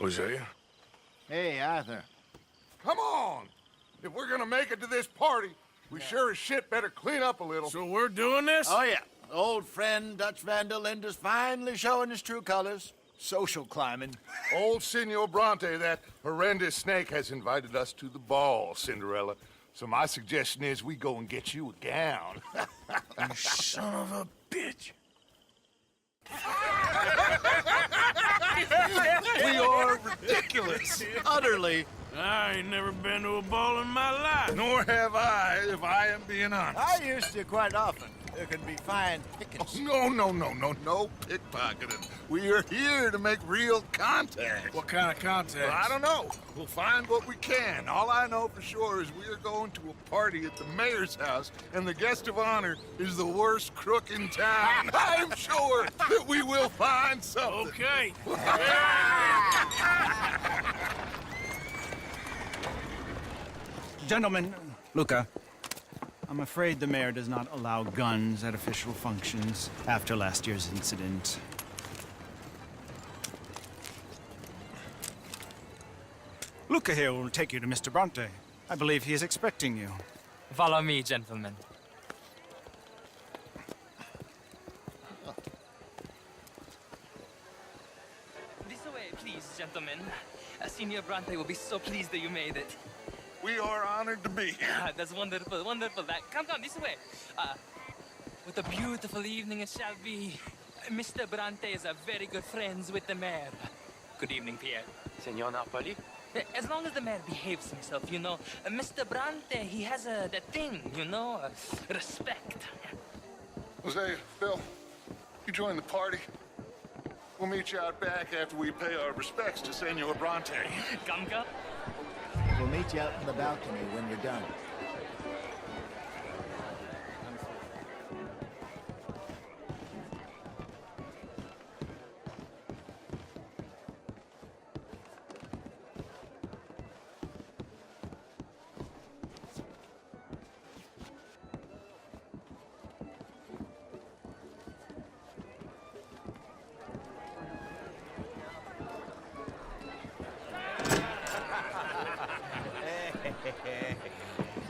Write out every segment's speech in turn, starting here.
Hosea? Hey, Arthur. Come on! If we're gonna make it to this party, we sure as shit better clean up a little. So we're doing this? Oh, yeah. Old friend Dutch Van der Linde is finally showing his true colors. Social climbing. Old Senor Bronte, that horrendous snake, has invited us to the ball, Cinderella. So my suggestion is we go and get you a gown. You son of a bitch. We are ridiculous. Utterly. I ain't never been to a ball in my life. Nor have I, if I am being honest. I used to quite often. There can be fine pickings. No pickpocketing. We are here to make real contact. What kind of contact? Well, I don't know. We'll find what we can. All I know for sure is we are going to a party at the mayor's house, and the guest of honor is the worst crook in town. I'm sure that we will find something. Okay. Gentlemen, Luca, I'm afraid the mayor does not allow guns at official functions after last year's incident. Luca here will take you to Mr. Bronte. I believe he is expecting you. Follow me, gentlemen. This way, please, gentlemen. Senior Bronte will be so pleased that you made it. We are honored to be here. That's wonderful, wonderful. Come this way. What a beautiful evening it shall be. Mr. Bronte is a very good friends with the mayor. Good evening, Pierre. Senor Napoli? As long as the mayor behaves himself, you know. Mr. Bronte, he has that thing, you know, respect. Hosea, Bill, you join the party. We'll meet you out back after we pay our respects to Senor Bronte. Come. We'll meet you out in the balcony when you're done.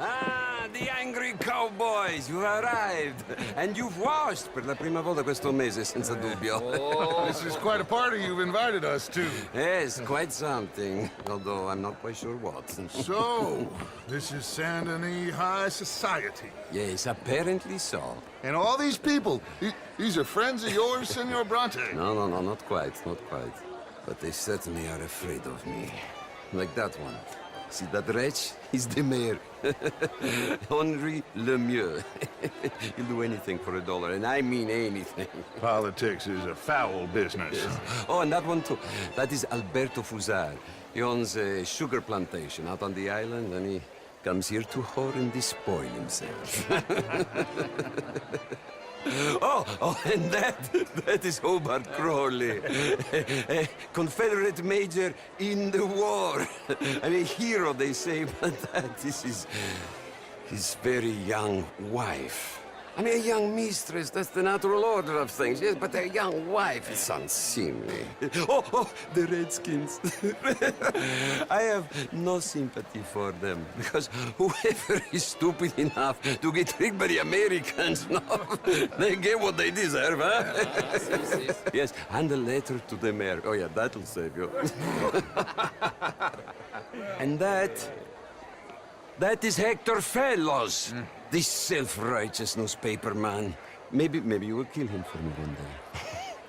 Ah, the angry cowboys, you arrived. And you've washed per la prima volta questo mese, senza dubbio. This is quite a party you've invited us to. Yes, quite something. Although I'm not quite sure what. So, this is Saint Denis High Society. Yes, apparently so. And all these people, these are friends of yours, Senor Bronte? No, not quite, not quite. But they certainly are afraid of me. Like that one. See that wretch? He's the mayor. Henri Lemieux. He'll do anything for $1, and I mean anything. Politics is a foul business. Yes. Oh, and that one too. That is Alberto Fusar. He owns a sugar plantation out on the island, and he comes here to whore and despoil himself. Oh, and that is Hobart Crawley, a Confederate major in the war. I mean, a hero, they say, but that is his very young wife. I mean, a young mistress, that's the natural order of things, yes, but a young wife is unseemly. Oh, the Redskins. I have no sympathy for them, because whoever is stupid enough to get tricked by the Americans, no, they get what they deserve, huh? Yes, and a letter to the mayor. Oh, yeah, that'll save you. And that is Hector Fellows. This self-righteous newspaper man. Maybe you will kill him for me one day.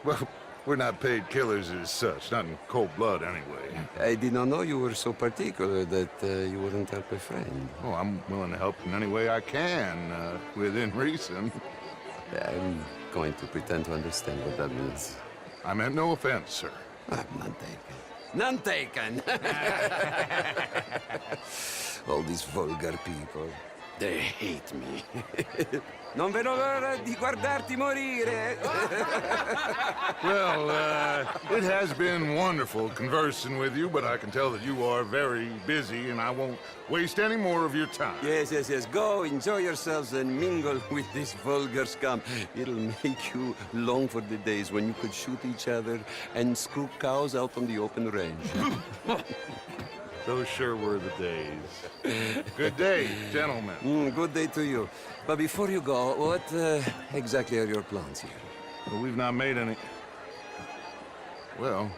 Well, we're not paid killers as such, not in cold blood anyway. I did not know you were so particular that you wouldn't help a friend. Oh, I'm willing to help in any way I can, within reason. I'm going to pretend to understand what that means. I meant no offense, sir. None taken. None taken! All these vulgar people. They hate me. Non vedo l'ora di guardarti morire. Well, it has been wonderful conversing with you, but I can tell that you are very busy, and I won't waste any more of your time. Yes, yes, yes. Go, enjoy yourselves, and mingle with this vulgar scum. It'll make you long for the days when you could shoot each other and screw cows out on the open range. Those sure were the days. Good day, gentlemen. Good day to you. But before you go, what exactly are your plans here? Well, we've not made any... Well,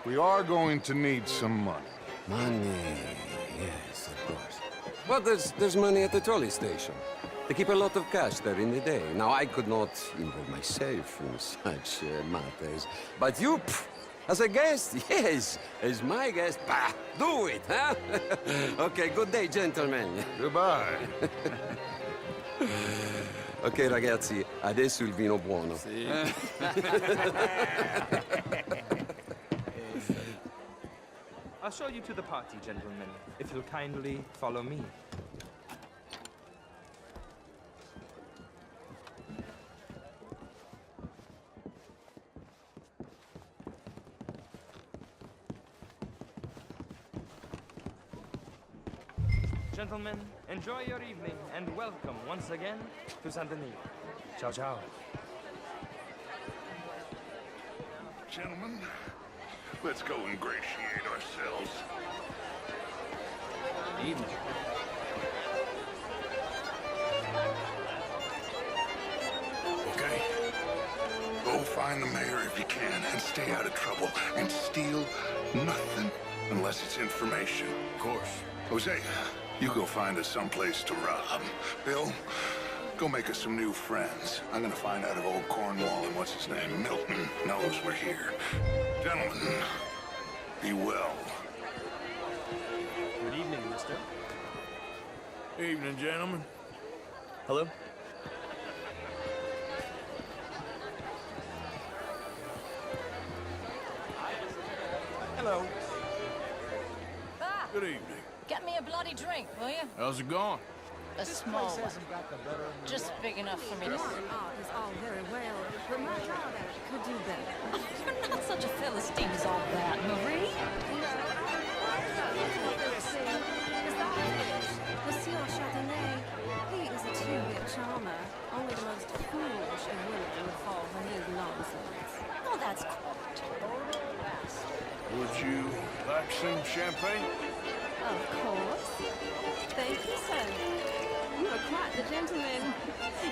we are going to need some money. Money, yes, of course. Well, there's money at the trolley station. They keep a lot of cash there in the day. Now, I could not involve myself in such matters. But you, as a guest, yes, as my guest, bah, do it, huh? Okay, good day, gentlemen. Goodbye. Ok, ragazzi, adesso il vino buono. I'll show you to the party, gentlemen, if you'll kindly follow me. Gentlemen, enjoy your evening and welcome once again to Saint Denis. Ciao, ciao. Gentlemen, let's go ingratiate ourselves. Evening. Okay. Go find the mayor if you can and stay out of trouble. And steal nothing unless it's information. Of course. Jose, you go find us someplace to rob. Bill, go make us some new friends. I'm gonna find out if old Cornwall and what's his name, Milton, knows we're here. Gentlemen, be well. Good evening, mister. Evening, gentlemen. Hello? Hello. Ah, Good evening. get me a bloody drink, will you? How's it going? A small one. Just big enough for me to... Modern art is all very well, but my daughter could do better. Oh, you're not such a Philistine as all that, Marie. Monsieur Chardonnay, he is a two-bit charmer. Only the most foolish of women would fall for his nonsense. Oh, that's quite. Would you like some champagne? Of course. Thank you, sir. You are quite the gentleman.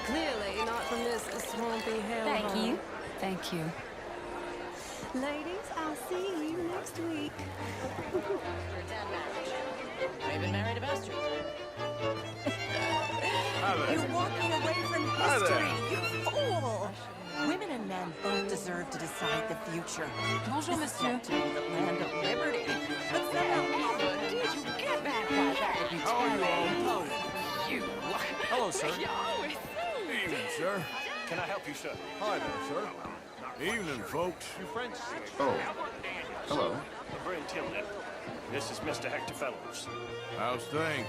Clearly not from this swampy hellhole. Thank you. Thank you. Ladies, I'll see you next week. Pretend marriage. I've been married to Bastard. You're walking away from history, you fool! Women and men both deserve to decide the future. Bonjour, monsieur. The land of liberty. But Sam, did you get back by that? How are you all? You. Hello, sir. Evening, sir. Can I help you, sir? Hi there, sir. Evening, folks. You French? Oh, hello. Very Tilden. This is Mr. Hector Fellows. How's things?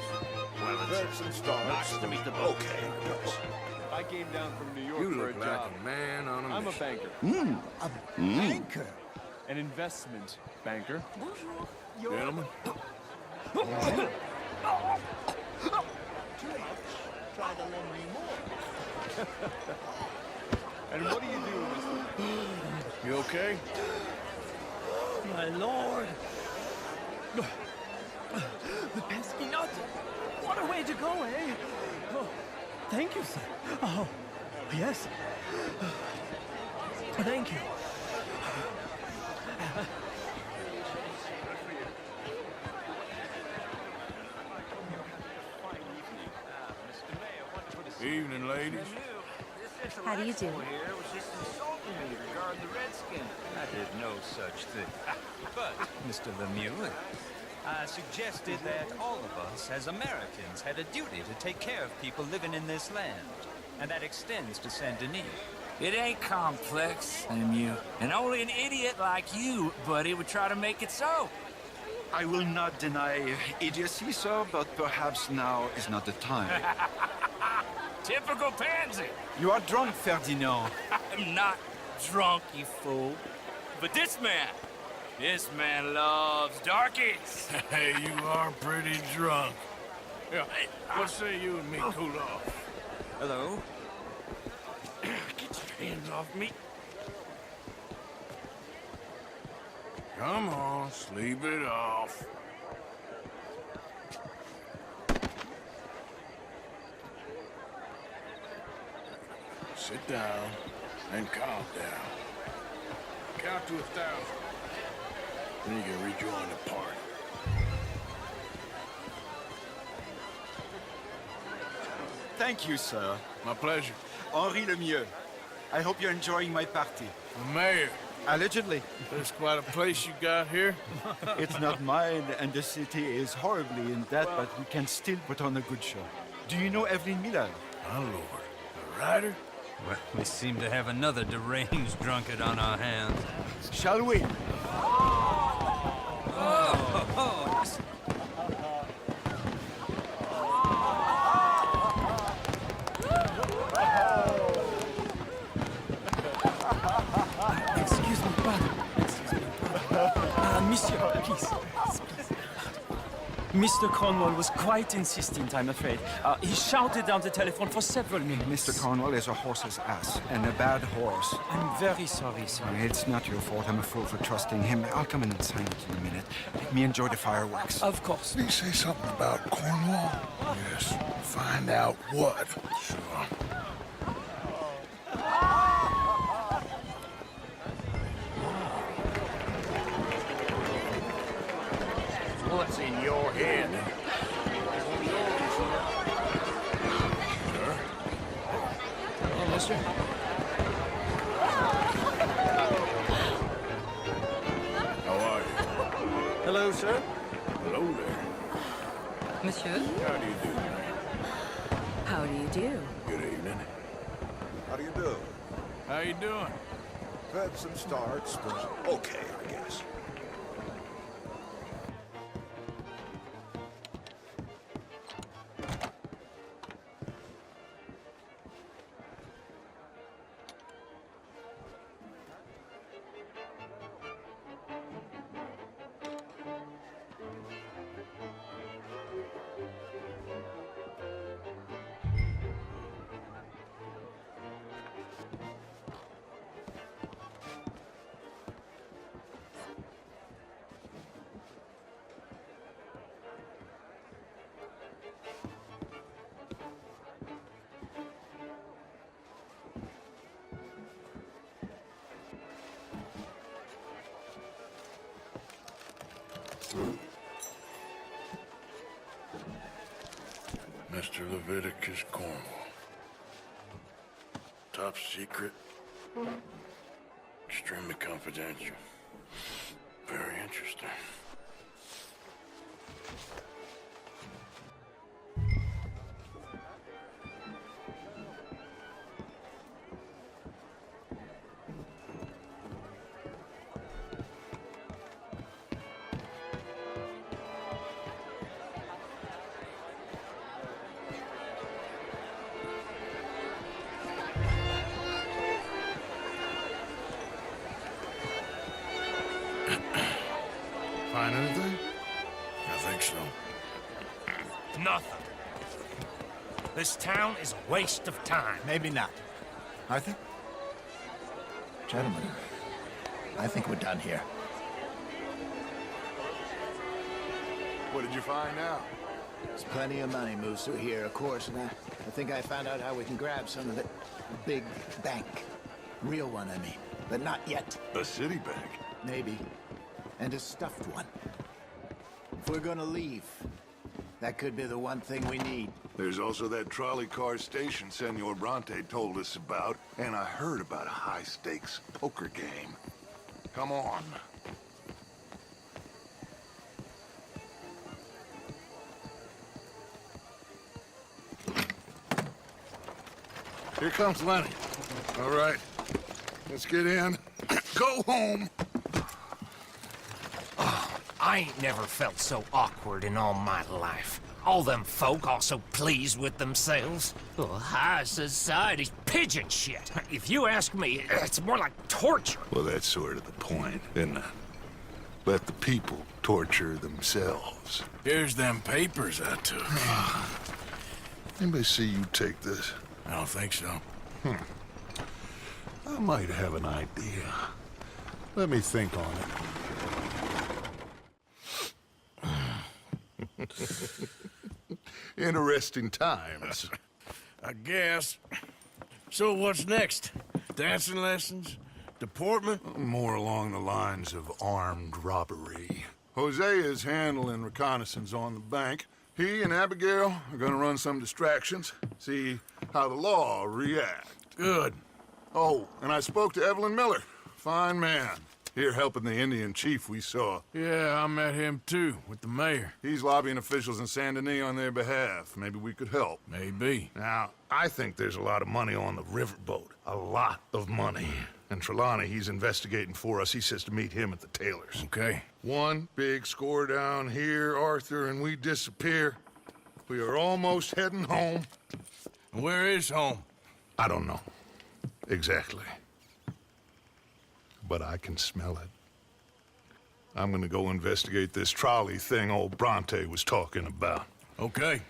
Well, it's nice to meet the both. Okay. I came down from New York You for a look like job. a man on a I'm a mission. banker. A banker? An investment banker. Gentlemen, Try to lend me more. And what do you do, mister? you okay? My lord! The pesky nut! What a way to go, eh? Oh, thank you, sir. Oh, yes. Thank you. Evening, ladies. How do you do? Here was just insulting me regarding the Redskin. I did no such thing. But, Mr. Lemieux, I suggested that all of us as Americans had a duty to take care of people living in this land. And that extends to Saint Denis. It ain't complex, Lemieux. And only an idiot like you, buddy, would try to make it so. I will not deny idiocy, sir, but perhaps now is not the time. Typical pansy. You are drunk, Ferdinand. I'm not drunk, you fool. But this man loves darkies. Hey, you are pretty drunk. Yeah, what say you and me cool off? Hello? Get your hands off me. Come on, sleep it off. Sit down and calm down. Count to 1,000. Then you can rejoin the party. Thank you, sir. My pleasure. Henri Lemieux. I hope you're enjoying my party. The mayor. Allegedly. There's quite a place you got here. It's not mine, and the city is horribly in debt, but we can still put on a good show. Do you know Evelyn Miller? My lord. The writer? Well, we seem to have another deranged drunkard on our hands. Shall we? Excuse me, brother. Monsieur, please. Mr. Cornwall was quite insistent, I'm afraid. He shouted down the telephone for several minutes. Mr. Cornwall is a horse's ass, and a bad horse. I'm very sorry, sir. It's not your fault. I'm a fool for trusting him. I'll come in and sign it in a minute. Let me enjoy the fireworks. Of course. Did he say something about Cornwall? Yes. Find out what. Sure. What's in your head? Hello, mister. How are you? Hello, sir. Hello there. Monsieur, How do you do, man? how do you do? Good evening. How do you do? How you doing? Had some starts, but okay, I guess. Mr. Leviticus Cornwall. Top secret. Extremely confidential. Very interesting. Find anything? I think so. Nothing. This town is a waste of time. Maybe not. Arthur? Gentlemen, I think we're done here. What did you find out? There's plenty of money moves through here, of course, and I think I found out how we can grab some of it. A big bank. Real one, I mean. But not yet. A city bank. Maybe. And a stuffed one. If we're gonna leave, that could be the one thing we need. There's also that trolley car station Senor Bronte told us about, and I heard about a high-stakes poker game. Come on. Here comes Lenny. All right, let's get in. Go home. I ain't never felt so awkward in all my life. All them folk all so pleased with themselves. Oh, high society's pigeon shit. If you ask me, it's more like torture. Well, that's sort of the point, isn't it? Let the people torture themselves. Here's them papers I took. Anybody see you take this? I don't think so. I might have an idea. Let me think on it. Interesting times. I guess. So what's next? Dancing lessons? Deportment? More along the lines of armed robbery. Hosea is handling reconnaissance on the bank. He and Abigail are gonna run some distractions, see how the law reacts. Good. Oh, and I spoke to Evelyn Miller. Fine man. Here helping the Indian chief we saw. Yeah, I met him too, with the mayor. He's lobbying officials in Saint Denis on their behalf. Maybe we could help. Maybe. Now, I think there's a lot of money on the riverboat. A lot of money. And Trelawney, he's investigating for us. He says to meet him at the Taylor's. Okay. One big score down here, Arthur, and we disappear. We are almost heading home. Where is home? I don't know. Exactly. But I can smell it. I'm gonna go investigate this trolley thing old Bronte was talking about. Okay.